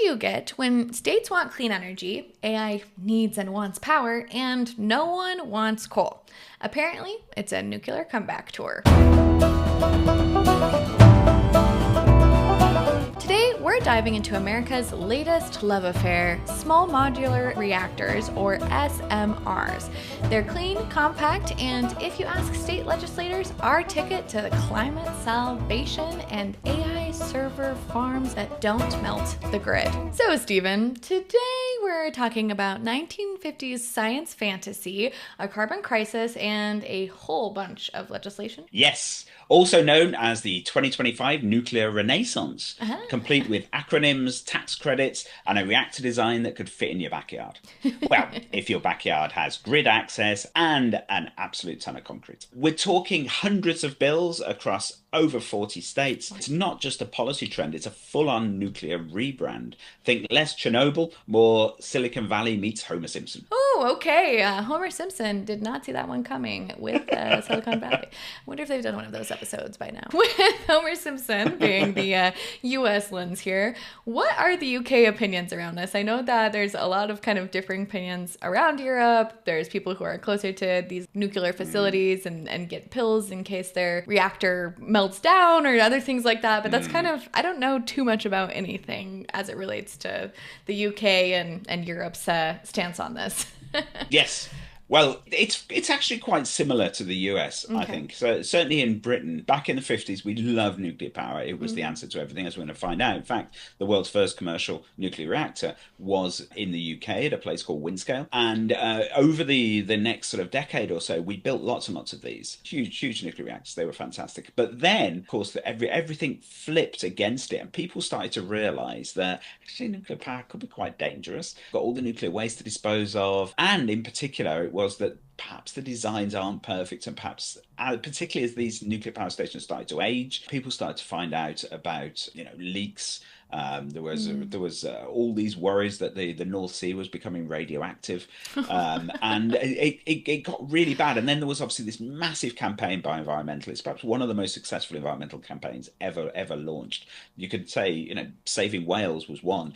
you get when states want clean energy, AI needs and wants power, and no one wants coal? Apparently, it's a nuclear comeback tour. Today, we're diving into America's latest love affair, small modular reactors, or SMRs. They're clean, compact, and if you ask state legislators, our ticket to climate salvation and AI server farms that don't melt the grid. So, Stephen, today we're talking about 1950s science fantasy, a carbon crisis, and a whole bunch of legislation. Yes, also known as the 2025 Nuclear Renaissance, complete with acronyms, tax credits, and a reactor design that could fit in your backyard. Well, if your backyard has grid access and an absolute ton of concrete. We're talking hundreds of bills across over 40 states. It's not just a policy trend, it's a full-on nuclear rebrand. Think less Chernobyl, more Silicon Valley meets Homer Simpson. Oh, okay. Homer Simpson did not see that one coming with Silicon Valley. I wonder if they've done one of those episodes by now. With Homer Simpson being the U.S. lens here, what are the UK opinions around this? I know that there's a lot of kind of differing opinions around Europe. There's people who are closer to these nuclear facilities and get pills in case their reactor melts down or other things like that. But that's kind of, I don't know too much about anything as it relates to the UK and Europe's stance on this. Yes. Well, it's actually quite similar to the US, I think. So certainly in Britain, back in the 50s, we loved nuclear power. It was the answer to everything, as we're going to find out. In fact, the world's first commercial nuclear reactor was in the UK at a place called Windscale. And over the next sort of decade or so, we built lots and lots of these huge nuclear reactors. They were fantastic. But then, of course, everything flipped against it, and people started to realize that actually nuclear power could be quite dangerous. Got all the nuclear waste to dispose of, and in particular, it was that perhaps the designs aren't perfect, and perhaps particularly as these nuclear power stations started to age, people started to find out about leaks. There was all these worries that the North Sea was becoming radioactive, and it got really bad. And then there was obviously this massive campaign by environmentalists, perhaps one of the most successful environmental campaigns ever launched. You could say, saving whales was one,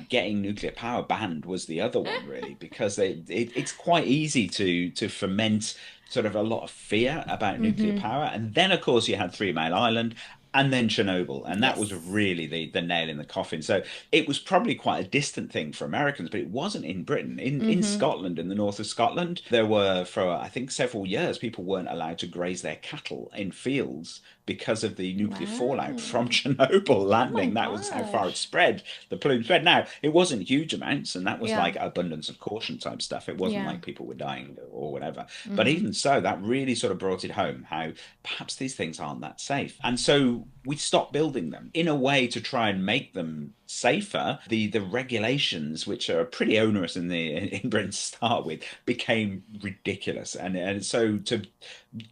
getting nuclear power banned was the other one, really, because it's quite easy to foment sort of a lot of fear about nuclear power. And then, of course, you had Three Mile Island, and then Chernobyl, and that was really the nail in the coffin. So it was probably quite a distant thing for Americans, but it wasn't in Britain. In Scotland, in the north of Scotland, there were, for I think several years, people weren't allowed to graze their cattle in fields because of the nuclear fallout from Chernobyl landing. That was how far it spread, the plume spread. Now, it wasn't huge amounts, and that was like abundance of caution type stuff. It wasn't like people were dying or whatever. But even so, that really sort of brought it home, how perhaps these things aren't that safe. And so we stopped building them in a way to try and make them safer. The regulations, which are pretty onerous in Britain to start with, became ridiculous, and so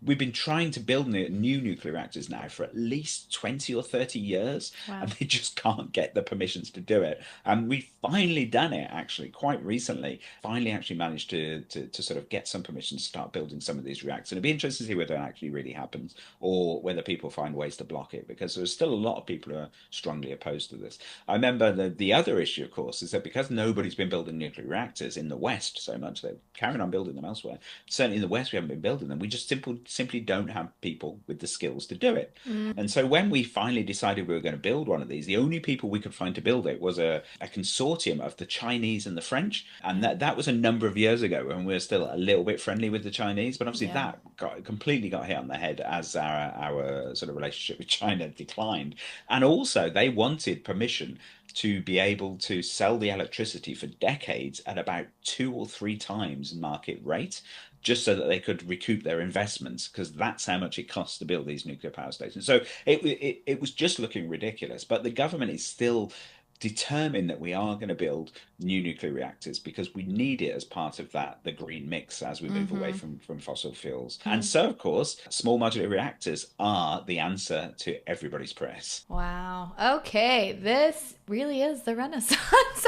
we've been trying to build new nuclear reactors now for at least 20 or 30 years, and they just can't get the permissions to do it. And we've finally done it, actually, quite recently. Finally, actually managed to sort of get some permissions to start building some of these reactors. And it'd be interesting to see whether it actually really happens, or whether people find ways to block it, because there's still a lot of people who are strongly opposed to this. I remember the other issue, of course, is that because nobody's been building nuclear reactors in the West so much, they're carrying on building them elsewhere. Certainly in the West, we haven't been building them. We just simply don't have people with the skills to do it. And so when we finally decided we were going to build one of these, the only people we could find to build it was a consortium of the Chinese and the French. And that was a number of years ago when we were still a little bit friendly with the Chinese. But obviously that completely got hit on the head as our sort of relationship with China declined. And also they wanted permission to be able to sell the electricity for decades at about 2 or 3 times market rate, just so that they could recoup their investments, because that's how much it costs to build these nuclear power stations. So it was just looking ridiculous. But the government is still determined that we are going to build new nuclear reactors, because we need it as part of the green mix as we move away from fossil fuels. And so, of course, small modular reactors are the answer to everybody's prayers. Wow. Okay, this really is the Renaissance,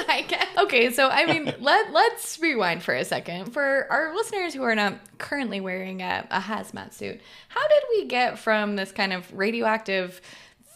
I guess. Okay, so I mean, let's rewind for a second. For our listeners who are not currently wearing a hazmat suit, how did we get from this kind of radioactive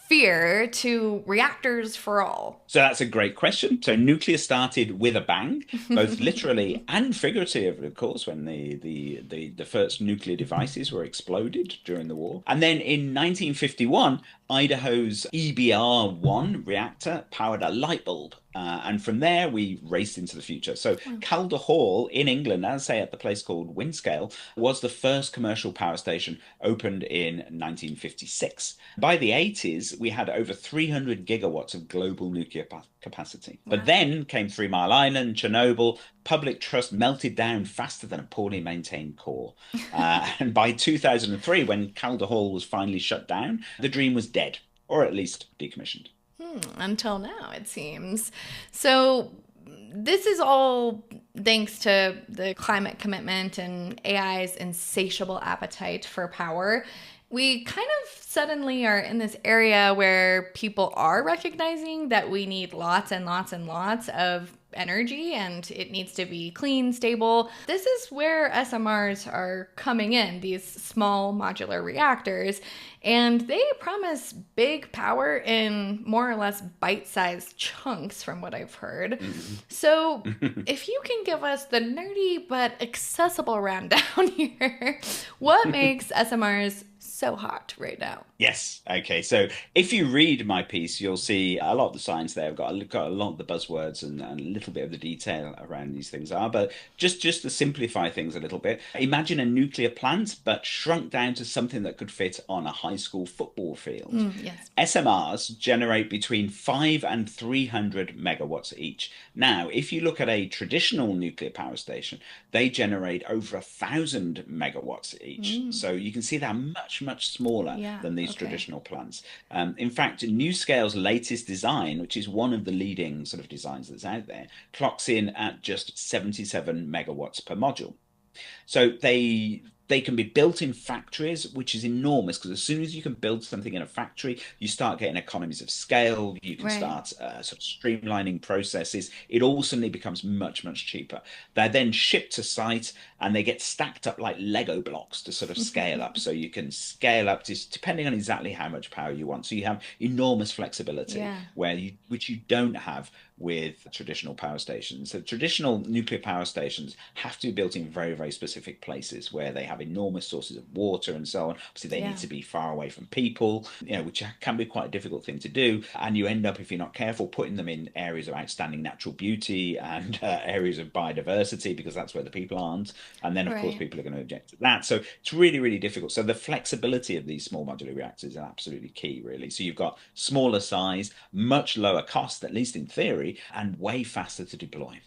fear to reactors for all? So that's a great question. So nuclear started with a bang, both literally and figuratively, of course, when the first nuclear devices were exploded during the war. And then in 1951, Idaho's EBR-1 reactor powered a light bulb. And from there, we raced into the future. So Calder Hall in England, as I say, at the place called Windscale, was the first commercial power station, opened in 1956. By the 80s, we had over 300 gigawatts of global nuclear capacity. Wow. But then came 3 Mile Island, Chernobyl. Public trust melted down faster than a poorly maintained core. And by 2003, when Calder Hall was finally shut down, the dream was dead, or at least decommissioned. Until now, it seems. So this is all thanks to the climate commitment and AI's insatiable appetite for power. We kind of suddenly are in this area where people are recognizing that we need lots and lots and lots of energy, and it needs to be clean, stable. This is where SMRs are coming in, these small modular reactors, and they promise big power in more or less bite-sized chunks from what I've heard. So if you can give us the nerdy but accessible rundown here, what makes SMRs so hot right now? Yes. Okay. So if you read my piece, you'll see a lot of the science there. I've got a lot of the buzzwords and a little bit of the detail around these things are. But just to simplify things a little bit, imagine a nuclear plant, but shrunk down to something that could fit on a high school football field. Yes. SMRs generate between 5 and 300 megawatts each. Now, if you look at a traditional nuclear power station, they generate over 1,000 megawatts each. So you can see they're much smaller than these traditional plants. In fact, NuScale's latest design, which is one of the leading sort of designs that's out there, clocks in at just 77 megawatts per module. So they can be built in factories, which is enormous, because as soon as you can build something in a factory, you start getting economies of scale. You can start sort of streamlining processes. It all suddenly becomes much cheaper. They're then shipped to site, and they get stacked up like Lego blocks to sort of scale up. So you can scale up just depending on exactly how much power you want. So you have enormous flexibility, which you don't have with traditional power stations. So traditional nuclear power stations have to be built in very specific places where they have enormous sources of water and so on. Obviously, they need to be far away from people, which can be quite a difficult thing to do. And you end up, if you're not careful, putting them in areas of outstanding natural beauty and areas of biodiversity, because that's where the people aren't. And then, of course, people are going to object to that. So it's really difficult. So the flexibility of these small modular reactors is absolutely key, really. So you've got smaller size, much lower cost, at least in theory, and way faster to deploy.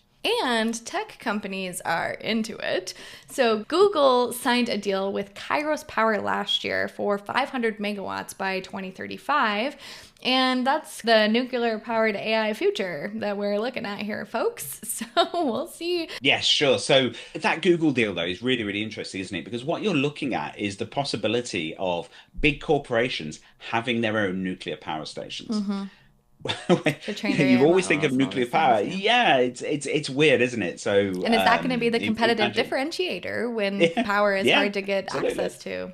And tech companies are into it. So Google signed a deal with Kairos Power last year for 500 megawatts by 2035. And that's the nuclear-powered AI future that we're looking at here, folks. So we'll see. Yes, sure. So that Google deal, though, is really interesting, isn't it? Because what you're looking at is the possibility of big corporations having their own nuclear power stations. You always think of nuclear power. It's weird, isn't it? So, and is that going to be the competitive differentiator when power is hard to get access to?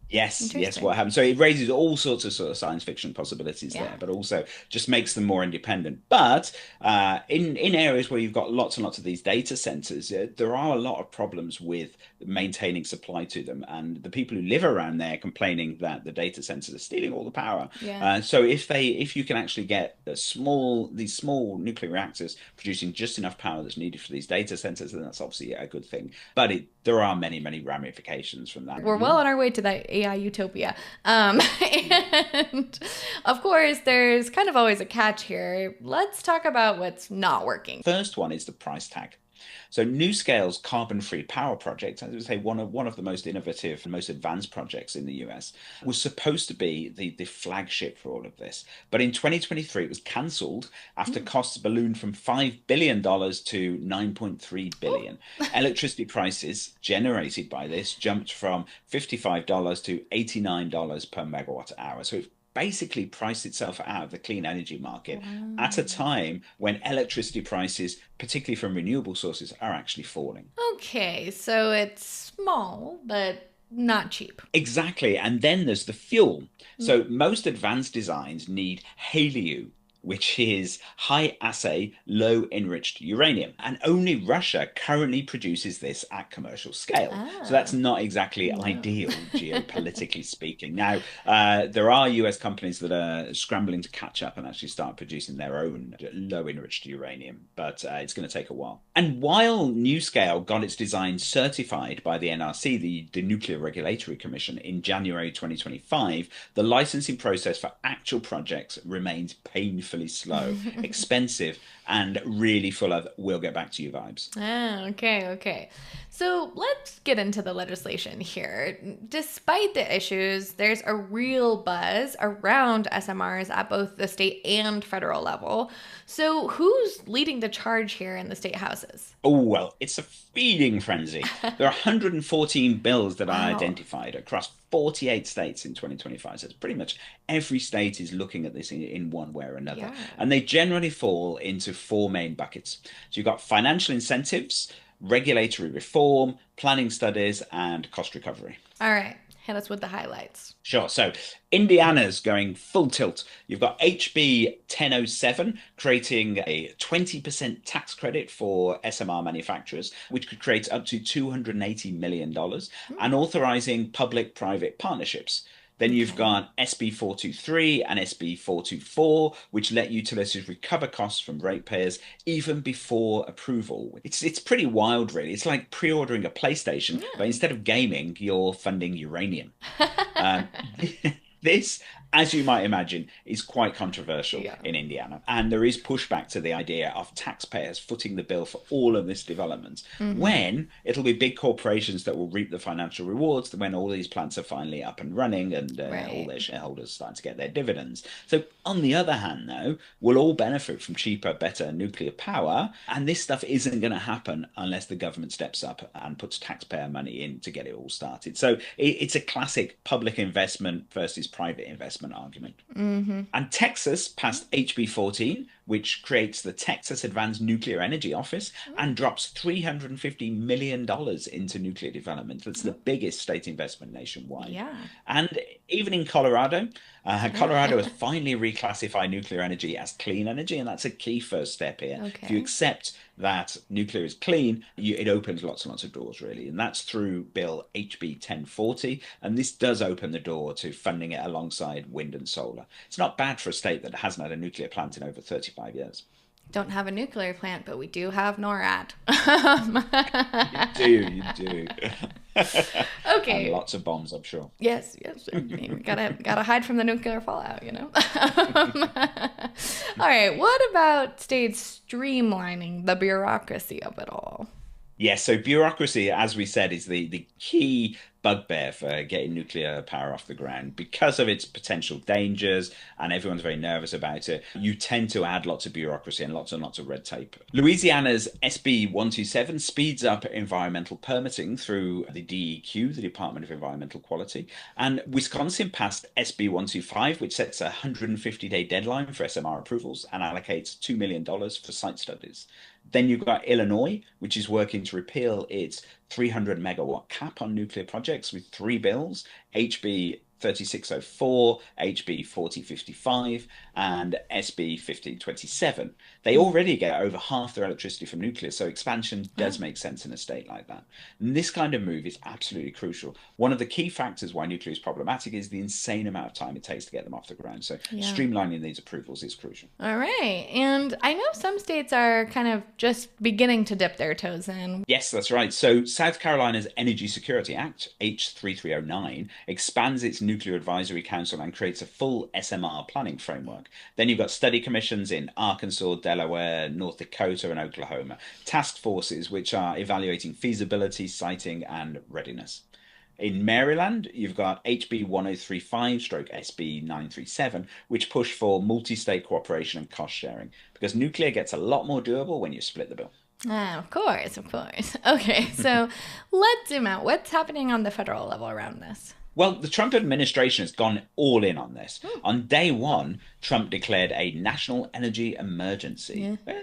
Yes, what happens. So it raises all sorts of sort of science fiction possibilities there, but also just makes them more independent. But in areas where you've got lots and lots of these data centers, there are a lot of problems with maintaining supply to them. And the people who live around there complaining that the data centers are stealing all the power. So if you can actually get these small nuclear reactors producing just enough power that's needed for these data centers, then that's obviously a good thing. But there are many ramifications from that. We're well on our way to that AI utopia. And of course, there's kind of always a catch here. Let's talk about what's not working. First one is the price tag. So NuScale's carbon-free power project, as I would say, one of the most innovative and most advanced projects in the US, was supposed to be the flagship for all of this. But in 2023, it was cancelled after costs ballooned from $5 billion to $9.3 billion. Electricity prices generated by this jumped from $55 to $89 per megawatt hour. So it basically priced itself out of the clean energy market at a time when electricity prices, particularly from renewable sources, are actually falling. Okay, so it's small, but not cheap. Exactly. And then there's the fuel. So most advanced designs need HALEU, which is high assay, low enriched uranium. And only Russia currently produces this at commercial scale. So that's Oh, not exactly no. ideal, geopolitically speaking. Now, there are US companies that are scrambling to catch up and actually start producing their own low enriched uranium, but it's going to take a while. And while NuScale got its design certified by the NRC, the Nuclear Regulatory Commission, in January 2025, the licensing process for actual projects remains painfully slow, expensive, and really full of "we'll get back to you" vibes. Ah, okay, okay. So let's get into the legislation here. Despite the issues, there's a real buzz around SMRs at both the state and federal level. So who's leading the charge here in the state houses? Oh, well, it's a feeding frenzy. There are 114 bills that are Wow. identified across 48 states in 2025. So it's pretty much every state is looking at this in one way or another. Yeah. And they generally fall into four main buckets. So you've got financial incentives, regulatory reform, planning studies, and cost recovery. All right. Hit us with the highlights. Sure. So Indiana's going full tilt. You've got HB 1007 creating a 20% tax credit for SMR manufacturers, which could create up to $280 million, and authorizing public-private partnerships. Then you've Okay. got SB 423 and SB 424, which let utilities recover costs from ratepayers even before approval. It's pretty wild, really. It's like pre-ordering a PlayStation, but instead of gaming, you're funding uranium. Um, this, as you might imagine, is quite controversial Yeah. in Indiana. And there is pushback to the idea of taxpayers footing the bill for all of this development when it'll be big corporations that will reap the financial rewards when all these plants are finally up and running and all Right. their shareholders starting to get their dividends. So, on the other hand, though, we'll all benefit from cheaper, better nuclear power. And this stuff isn't going to happen unless the government steps up and puts taxpayer money in to get it all started. So, it's a classic public investment versus private investment argument. Mm-hmm. And Texas passed HB 14, which creates the Texas Advanced Nuclear Energy Office and drops $350 million into nuclear development. That's the biggest state investment nationwide. Yeah. And even in Colorado, Colorado has finally reclassified nuclear energy as clean energy, and that's a key first step here. If you Okay. accept that nuclear is clean, it opens lots and lots of doors, really. And that's through Bill HB 1040. And this does open the door to funding it alongside wind and solar. It's not bad for a state that hasn't had a nuclear plant in over 35 years. Don't have a nuclear plant, but we do have NORAD. You do, you do. And Okay. lots of bombs, I'm sure. Yes, yes. We gotta hide from the nuclear fallout, you know. All right. What about states streamlining the bureaucracy of it all? Yes, so bureaucracy, as we said, is the key bugbear for getting nuclear power off the ground because of its potential dangers, and everyone's very nervous about it. You tend to add lots of bureaucracy and lots of red tape. Louisiana's SB 127 speeds up environmental permitting through the DEQ, the Department of Environmental Quality, and Wisconsin passed SB 125, which sets a 150-day deadline for SMR approvals and allocates $2 million for site studies. Then you've got Illinois, which is working to repeal its 300 megawatt cap on nuclear projects with three bills: HB 3604, HB 4055, and SB 1527. They already get over half their electricity from nuclear, so expansion Wow. does make sense in a state like that. And this kind of move is absolutely crucial. One of the key factors why nuclear is problematic is the insane amount of time it takes to get them off the ground. So Yeah. streamlining these approvals is crucial. All right. And I know some states are kind of just beginning to dip their toes in. Yes, that's right. So South Carolina's Energy Security Act, H3309, expands its Nuclear Advisory Council and creates a full SMR planning framework. Then you've got study commissions in Arkansas, Delaware, North Dakota, and Oklahoma, task forces which are evaluating feasibility, siting, and readiness. In Maryland, you've got HB 1035 stroke SB 937, which push for multi state cooperation and cost sharing because nuclear gets a lot more doable when you split the bill. Ah, of course, of course. Okay, so let's zoom out. What's happening on the federal level around this? Well, the Trump administration has gone all in on this. On day one, Trump declared a national energy emergency. Yeah.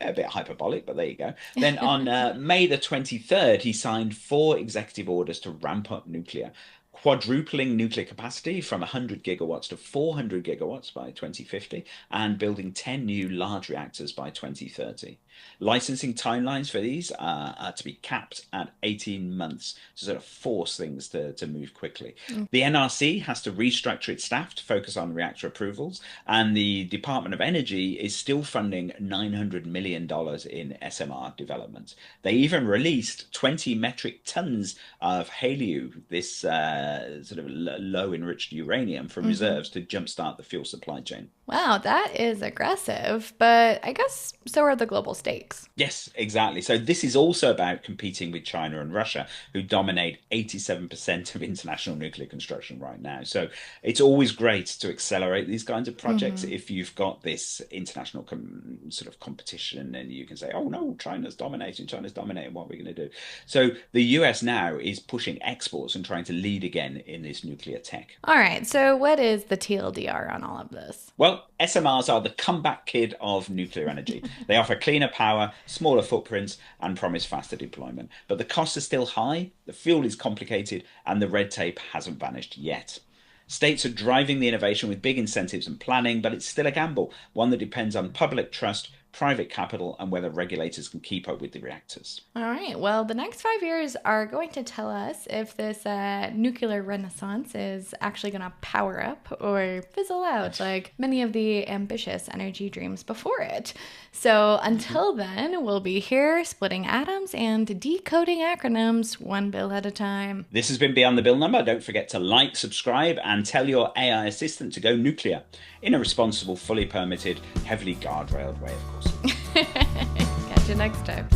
A bit hyperbolic, but there you go. Then on May the 23rd, he signed 4 executive orders to ramp up nuclear, quadrupling nuclear capacity from 100 gigawatts to 400 gigawatts by 2050, and building 10 new large reactors by 2030. Licensing timelines for these are to be capped at 18 months to sort of force things to move quickly. The NRC has to restructure its staff to focus on reactor approvals, and the Department of Energy is still funding $900 million in SMR development. They even released 20 metric tons of HALEU, this sort of low enriched uranium, from reserves to jumpstart the fuel supply chain. Wow, that is aggressive, but I guess so are the global stakes. Yes, exactly. So this is also about competing with China and Russia, who dominate 87% of international nuclear construction right now. So it's always great to accelerate these kinds of projects if you've got this international sort of competition, and you can say, oh no, China's dominating, what are we going to do? So the US now is pushing exports and trying to lead again in this nuclear tech. All right, so what is the TLDR on all of this? Well, SMRs are the comeback kid of nuclear energy. They offer cleaner power, smaller footprints, and promise faster deployment. But the costs are still high, the fuel is complicated, and the red tape hasn't vanished yet. States are driving the innovation with big incentives and planning, but it's still a gamble, one that depends on public trust, private capital, and whether regulators can keep up with the reactors. All right. Well, the next 5 years are going to tell us if this nuclear renaissance is actually going to power up or fizzle out like many of the ambitious energy dreams before it. So until then, we'll be here splitting atoms and decoding acronyms one bill at a time. This has been Beyond the Bill Number. Don't forget to like, subscribe, and tell your AI assistant to go nuclear in a responsible, fully permitted, heavily guardrailed way, of course. Catch you next time.